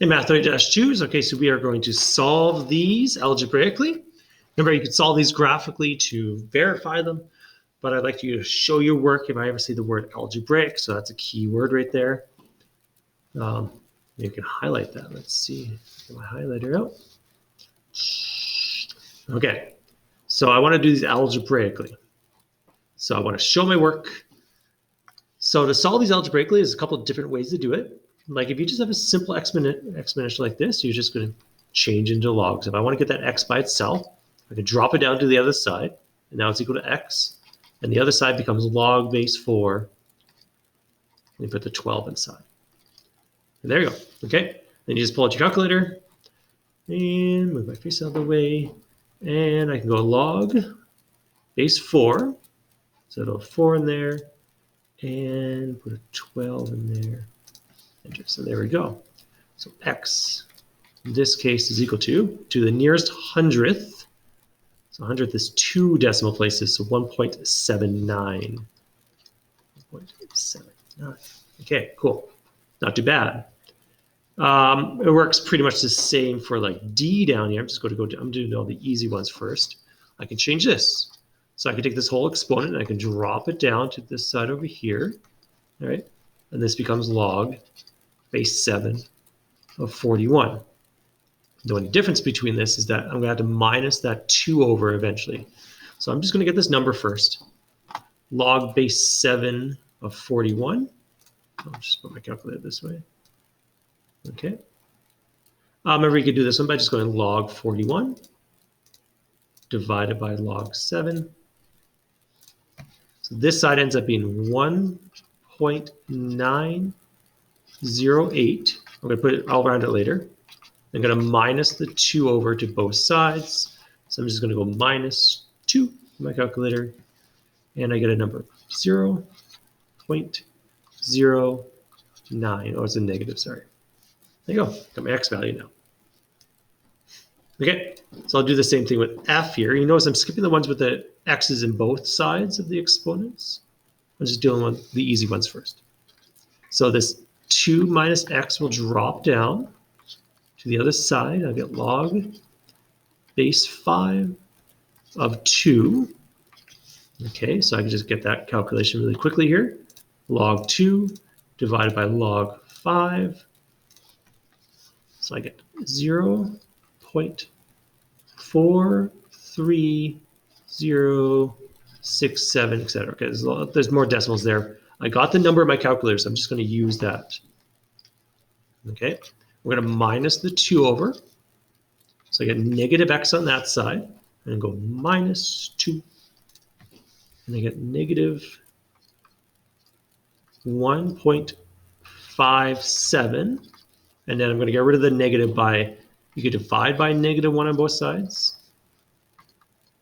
In Math 30-2s, okay, so we are going to solve these algebraically. Remember, you can solve these graphically to verify them, but I'd like you to show your work if I ever see the word algebraic, so that's a key word right there. You can highlight that. Let's see, get my highlighter out. Okay, so I want to do these algebraically. So I want to show my work. So to solve these algebraically, there's a couple of different ways to do it. Like if you just have a simple exponential like this, you're just going to change into logs. If I want to get that x by itself, I can drop it down to the other side, and now it's equal to x. And the other side becomes log base 4. And you put the 12 inside. And there you go. Okay. Then you just pull out your calculator and move my face out of the way. And I can go log base 4. So it'll have 4 in there. And put a 12 in there. Enter. So there we go. So x, in this case, is equal to the nearest hundredth. So hundredth is 2 decimal places, so 1.79. 1.79. Okay, cool. Not too bad. It works pretty much the same for like D down here. I'm doing all the easy ones first. I can change this. So I can take this whole exponent and I can drop it down to this side over here. All right. And this becomes log base 7 of 41. The only difference between this is that I'm going to have to minus that 2 over eventually. So I'm just going to get this number first. Log base 7 of 41. I'll just put my calculator this way. Okay. Remember, you could do this one by just going log 41 divided by log 7. So this side ends up being 1.908. I'm going to put it, I'll round it later. I'm going to minus the 2 over to both sides. So I'm just going to go minus 2 in my calculator. And I get a number 0.09. Oh, it's a negative, sorry. There you go. Got my x value now. Okay, so I'll do the same thing with f here. You notice I'm skipping the ones with the x's in both sides of the exponents. I'm just dealing with the easy ones first. So this 2 minus x will drop down to the other side. I'll get log base 5 of 2. Okay, so I can just get that calculation really quickly here. Log 2 divided by log 5. So I get 0.43067, etc. Okay, there's more decimals there. I got the number in my calculator, so I'm just going to use that. Okay, we're going to minus the 2 over. So I get negative x on that side, and go minus 2. And I get negative 1.57. And then I'm going to get rid of the negative by, you could divide by negative 1 on both sides,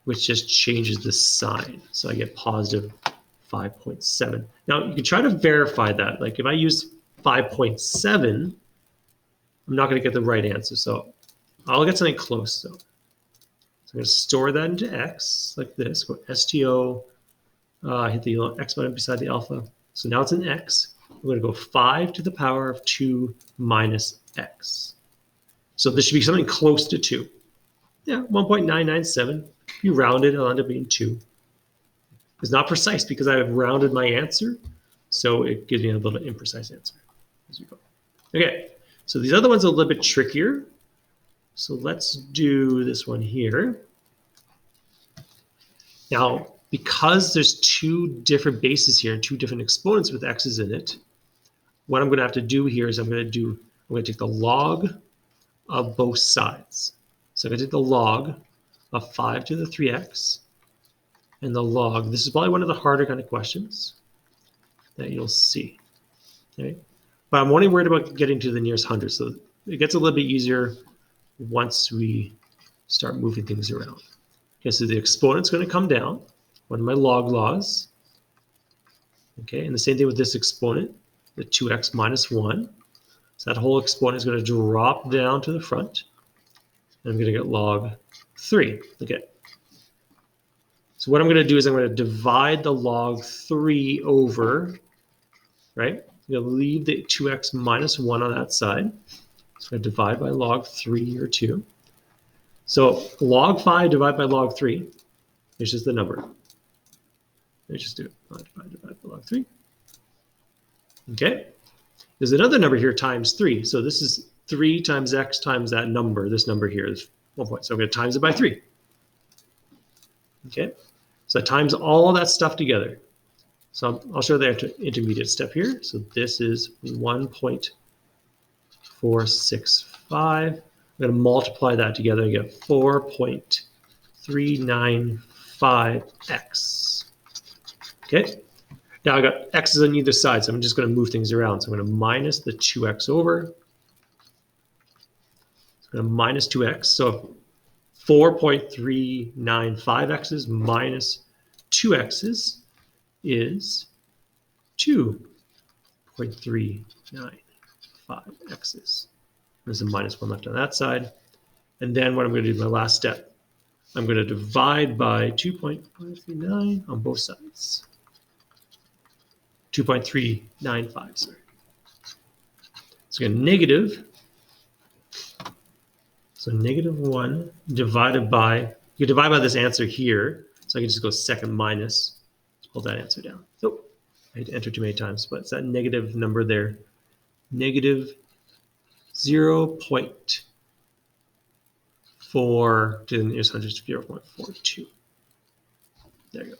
which just changes the sign. So I get positive 5.7. Now, you can try to verify that. Like if I use 5.7, I'm not going to get the right answer. So I'll get something close, though. So I'm going to store that into x, like this. Go STO, hit the x button beside the alpha. So now it's an x. We're going to go 5 to the power of 2 minus x. So this should be something close to 2. Yeah, 1.997. If you round it, it'll end up being 2. It's not precise because I have rounded my answer, so it gives me a little imprecise answer as we go. Okay, so these other ones are a little bit trickier. So let's do this one here. Now, because there's 2 different bases here and 2 different exponents with x's in it, what I'm going to have to do here is I'm going to take the log of both sides. So I'm going to take the log of 5 to the 3x and the log. This is probably one of the harder kind of questions that you'll see. Okay? But I'm only worried about getting to the nearest hundred. So it gets a little bit easier once we start moving things around. Okay, so the exponent's going to come down. One of my log laws. Okay, and the same thing with this exponent, the 2x minus 1. So that whole exponent is going to drop down to the front. And I'm going to get log 3. Okay. So what I'm going to do is I'm going to divide the log 3 over, right? I'm going to leave the 2x minus 1 on that side. So I divide by log 3 or 2. So log 5 divided by log 3 is just the number. Let's just do it. Divide by log 3. Okay. There's another number here times 3. So this is 3 times x times that number. This number here is 1 point. So I'm going to times it by 3. Okay. So I times all that stuff together. So I'll show the intermediate step here. So this is 1.465. I'm going to multiply that together and get 4.395x. Okay. Now I got x's on either side, so I'm just going to move things around. So I'm going to minus the 2x over. So I'm going to minus 2x. So 4.395x's minus 2x's is 2.395x's. There's a minus 1 left on that side. And then what I'm going to do, my last step, I'm going to divide by 2.539 on both sides. 2.395, sorry. So again, negative. So negative 1 divided by, you divide by this answer here. So I can just go second minus, pull that answer down. So I had to enter too many times, but it's that negative number there. Negative 0.4 to the nearest hundredths, 0.42. There you go.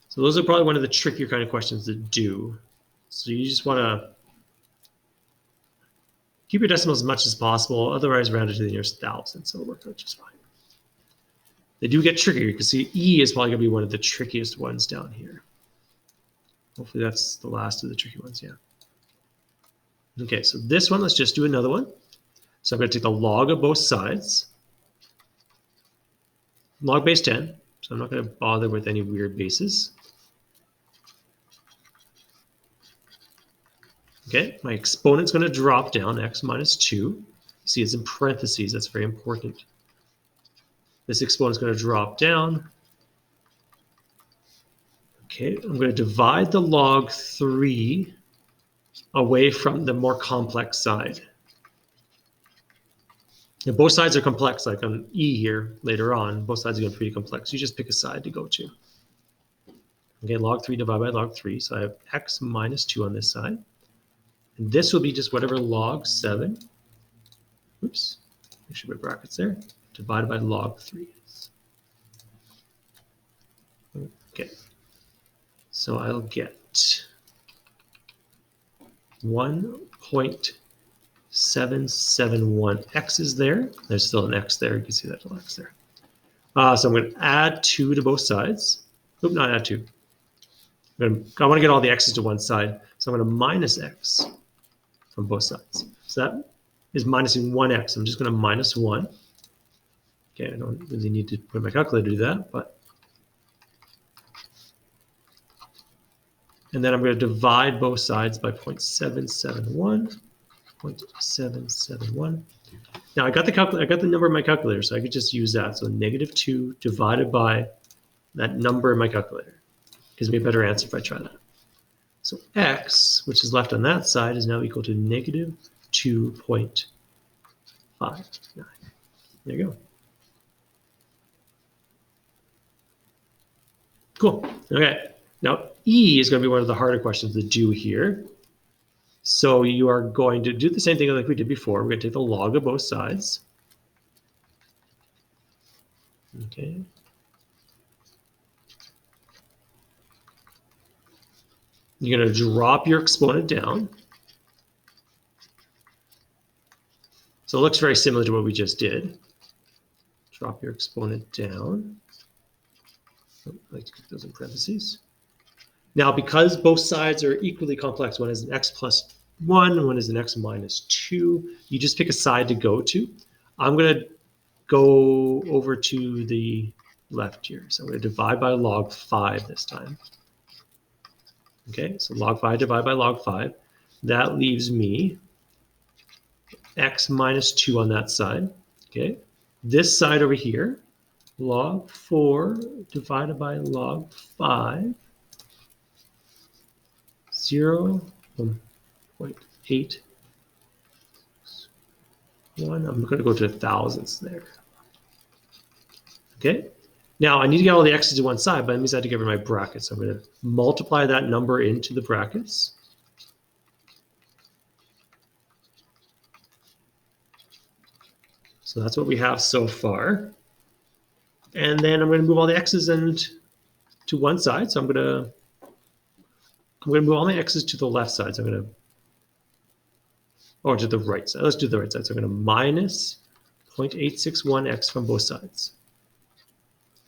So those are probably one of the trickier kind of questions to do. So you just want to keep your decimals as much as possible, otherwise round it to the nearest thousand, so it'll work out just fine. They do get trickier. You can see E is probably going to be one of the trickiest ones down here. Hopefully that's the last of the tricky ones, yeah. Okay, so this one, let's just do another one. So I'm going to take the log of both sides. Log base 10, so I'm not going to bother with any weird bases. Okay, my exponent's going to drop down, x minus 2. You see it's in parentheses, that's very important. This exponent's going to drop down. Okay, I'm going to divide the log 3 away from the more complex side. And both sides are complex, like on E here later on, both sides are going to be pretty complex. You just pick a side to go to. Okay, log 3 divided by log 3, so I have x minus 2 on this side. And this will be just whatever log 7, oops, make sure my brackets there, divided by log 3 is. Okay, so I'll get 1.771 x's there. There's still an x there, you can see that little x there. So I'm going to add 2 to both sides. Oop, not add 2. I want to get all the x's to one side, so I'm going to minus x from both sides. So that is minusing 1x. I'm just going to minus 1. Okay, I don't really need to put my calculator to do that, but. And then I'm going to divide both sides by 0.771. 0.771. Now I got the number in my calculator, so I could just use that. So negative 2 divided by that number in my calculator. Gives me a better answer if I try that. So x, which is left on that side, is now equal to negative 2.59. There you go. Cool. Okay. Now E is going to be one of the harder questions to do here. So you are going to do the same thing like we did before. We're going to take the log of both sides. Okay. You're going to drop your exponent down. So it looks very similar to what we just did. Drop your exponent down. I like to keep those in parentheses. Now, because both sides are equally complex, one is an x plus 1, and one is an x minus 2, you just pick a side to go to. I'm going to go over to the left here. So I'm going to divide by log 5 this time. Okay, so log 5 divided by log 5. That leaves me x minus 2 on that side. Okay, this side over here, log 4 divided by log 5, 0.8 1. I'm going to go to thousandths there. Okay. Now I need to get all the x's to one side, but that means I have to get rid of my brackets. So I'm going to multiply that number into the brackets. So that's what we have so far. And then I'm going to move all the x's to one side. So I'm going to move all my x's to the left side. So I'm going to, or to the right side. Let's do the right side. So I'm going to minus 0.861x from both sides.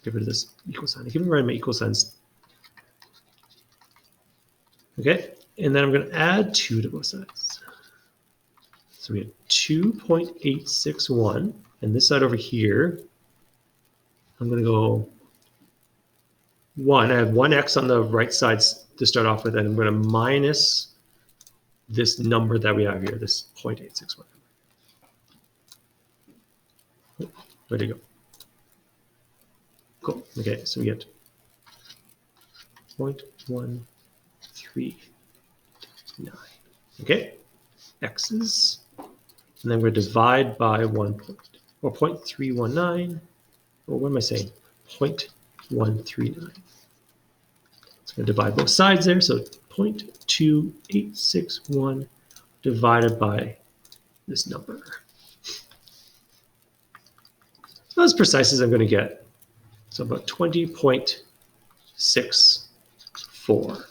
Get rid of this equal sign. I keep writing my equal signs. Okay, and then I'm going to add 2 to both sides. So we have 2.861, and this side over here, I'm going to go 1. I have 1x on the right side to start off with, and I'm going to minus this number that we have here, this 0.861. Where'd it go? Cool. Okay, so we get 0.139. Okay, x's, and then we're divide by 1 point, or 0.319, or what am I saying? 0.139. So I'm going to divide both sides there, so 0.2861 divided by this number. So as precise as I'm going to get. So about 20.64.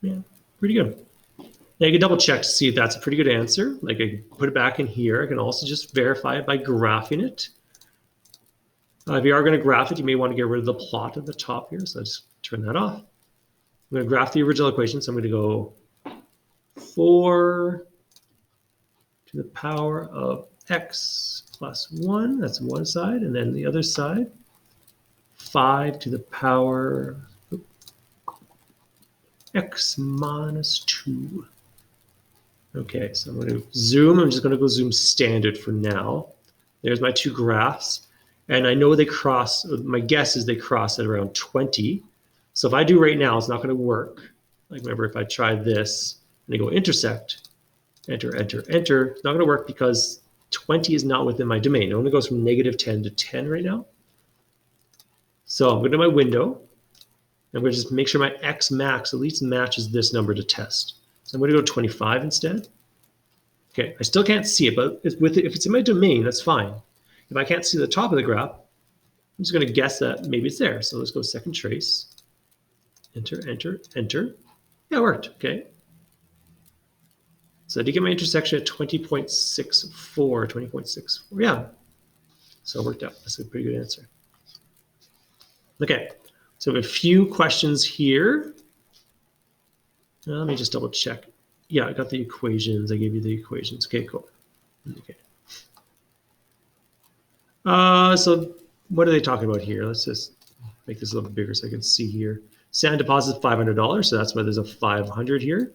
Yeah, pretty good. Now you can double check to see if that's a pretty good answer. Like I can put it back in here. I can also just verify it by graphing it. If you are going to graph it, you may want to get rid of the plot at the top here. So just turn that off. I'm going to graph the original equation. So I'm going to go 4 to the power of x plus 1. That's one side. And then the other side, 5 to the power x minus 2. Okay, so I'm going to zoom. I'm just going to go zoom standard for now. There's my two graphs. And I know they cross, my guess is they cross at around 20. So if I do right now, it's not going to work. Like remember, if I try this and I go intersect, enter, enter, enter, it's not going to work because 20 is not within my domain. It only goes from negative 10 to 10 right now. So I'm going to my window. I'm going to just make sure my x max at least matches this number to test. So I'm going to go 25 instead. Okay, I still can't see it, but if it's in my domain, that's fine. If I can't see the top of the graph, I'm just going to guess that maybe it's there. So let's go second trace. Enter, enter, enter. Yeah, it worked. Okay. So I did get my intersection at 20.64, 20.64. Yeah. So it worked out. That's a pretty good answer. Okay. So we have a few questions here. Let me just double check. Yeah, I got the equations. I gave you the equations. Okay, cool. Okay. So what are they talking about here? Let's just make this a little bit bigger so I can see here. Sand deposit $500, so that's why there's a 500 here.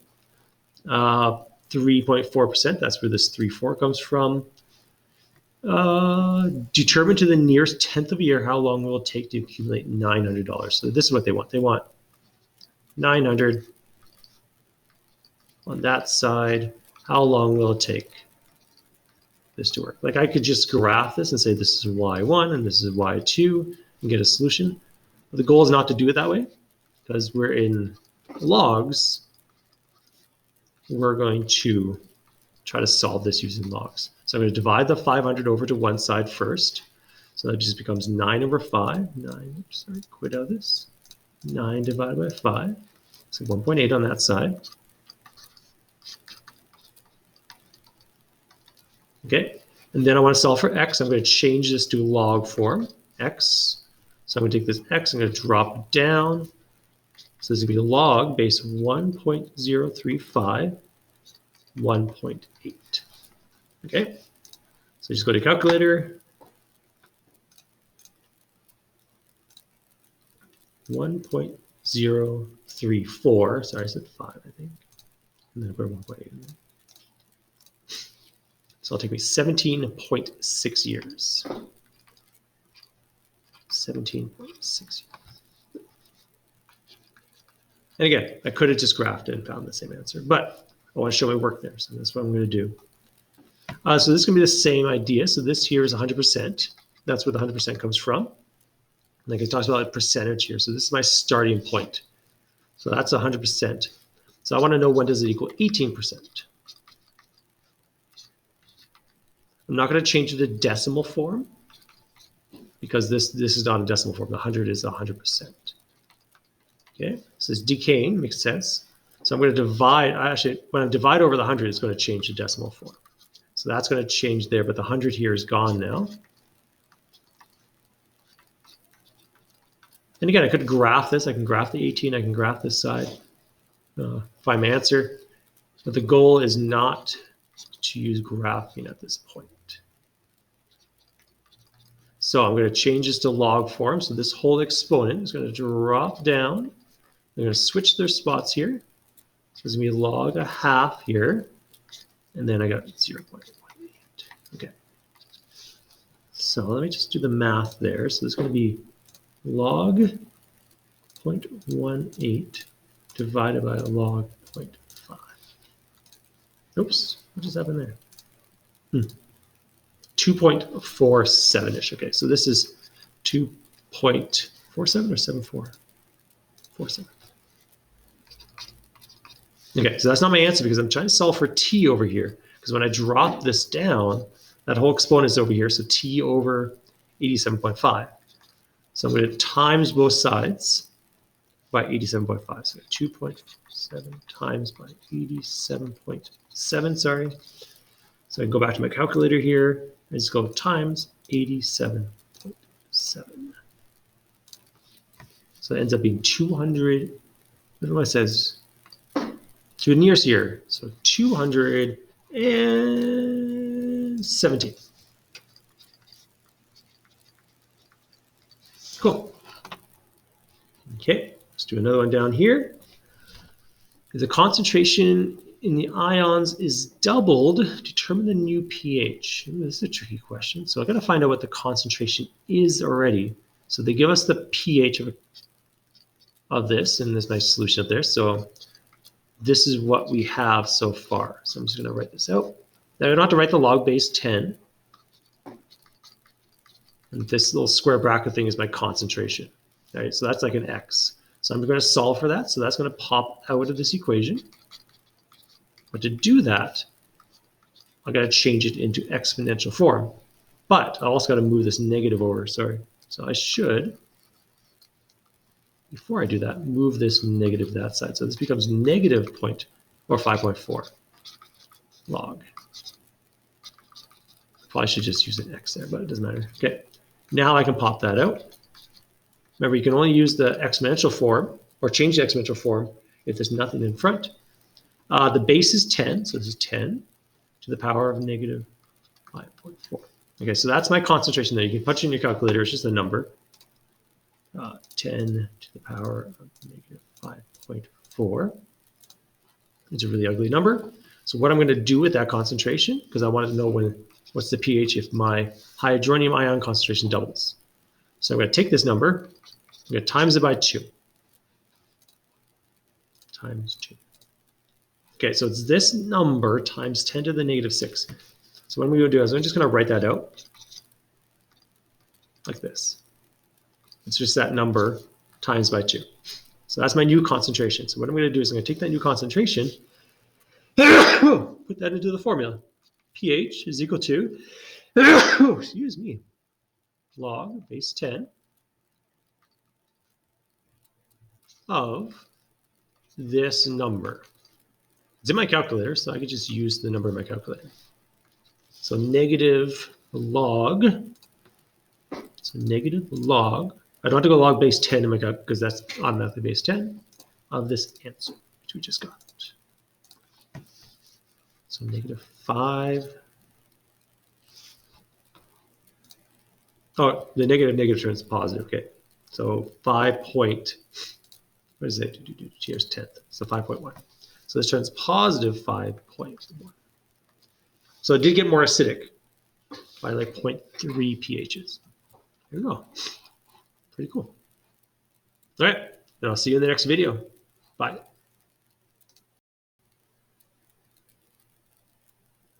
3.4%, that's where this 3.4 comes from. Determine to the nearest tenth of a year how long will it take to accumulate $900. So this is what they want. They want 900 on that side. How long will it take this to work? Like I could just graph this and say this is y1 and this is y2 and get a solution. But the goal is not to do it that way because we're in logs. We're going to try to solve this using logs. So I'm going to divide the 500 over to one side first. So that just becomes 9 over 5. 9, oops, sorry, quit out of this. 9 divided by 5. So 1.8 on that side. Okay, and then I want to solve for x. I'm going to change this to log form, x. So I'm going to take this x, I'm going to drop it down. So this is going to be log base 1.035, 1.8. Okay, so just go to calculator. 1.034, sorry, I said 5, I think. And then put 1.8 in there. So it'll take me 17.6 years. 17.6 years. And again, I could have just graphed it and found the same answer, but I want to show my work there, so that's what I'm going to do. So this is going to be the same idea. So this here is 100%. That's where the 100% comes from. Like it talks about a percentage here. So this is my starting point. So that's 100%. So I want to know when does it equal 18%. I'm not going to change it to decimal form because this is not a decimal form. The 100 is 100%. Okay, so it's decaying, makes sense. So I'm going to divide, actually, when I divide over the 100, it's going to change to decimal form. So that's going to change there, but the 100 here is gone now. And again, I could graph this. I can graph the 18. I can graph this side, find my answer. But the goal is not to use graphing at this point. So I'm going to change this to log form. So this whole exponent is going to drop down. I'm going to switch their spots here. So it's going to be log a half here. And then I got 0.18. Okay. So let me just do the math there. So this is going to be log 0.18 divided by log 0.5. Oops, what just happened there? 2.47-ish. Okay, so this is 2.47 or 7.4? 47. Okay, so that's not my answer because I'm trying to solve for t over here. Because when I drop this down, that whole exponent is over here, so t over 87.5. So I'm going to times both sides by 87.5. So 2.7 times by 87.7, sorry. So I can go back to my calculator here and just go times 87.7. So it ends up being 200, what it says, to the nearest here. So 217. Cool. Okay, let's do another one down here. The concentration in the ions is doubled. Determine the new pH. Ooh, this is a tricky question. So I've got to find out what the concentration is already. So they give us the pH of this in this nice solution up there. So this is what we have so far. So I'm just going to write this out. Now I don't have to write the log base 10. And this little square bracket thing is my concentration. All right, so that's like an X. So I'm going to solve for that. So that's going to pop out of this equation. But to do that, I've got to change it into exponential form. But I also got to move this negative over, sorry. So I should, before I do that, move this negative to that side. So this becomes negative 5.4 log. Probably should just use an X there, but it doesn't matter. Okay, now I can pop that out. Remember, you can only use the exponential form or change the exponential form if there's nothing in front. The base is 10, so this is 10 to the power of negative 5.4. Okay, so that's my concentration there. You can punch in your calculator, it's just a number. 10 to the power of negative 5.4. It's a really ugly number. So what I'm going to do with that concentration, because I want to know what's the pH if my hydronium ion concentration doubles. So I'm going to take this number, I'm going to times it by 2. Times 2. Okay, so it's this number times 10 to the negative 6. So what I'm going to do is I'm just going to write that out like this. It's just that number times by 2. So that's my new concentration. So what I'm going to do is I'm going to take that new concentration, put that into the formula. pH is equal to, excuse me, log base 10 of this number. It's in my calculator, so I could just use the number in my calculator. So negative log, I don't have to go log base 10 in my calculator because that's automatically base 10 of this answer, which we just got. So negative 5. Oh, the negative turns positive, okay. So 5 point, what is it? Here's 10th, so 5.1. So this turns positive 5.1. So it did get more acidic by like 0.3 pHs. There you go. Pretty cool. All right, and I'll see you in the next video. Bye.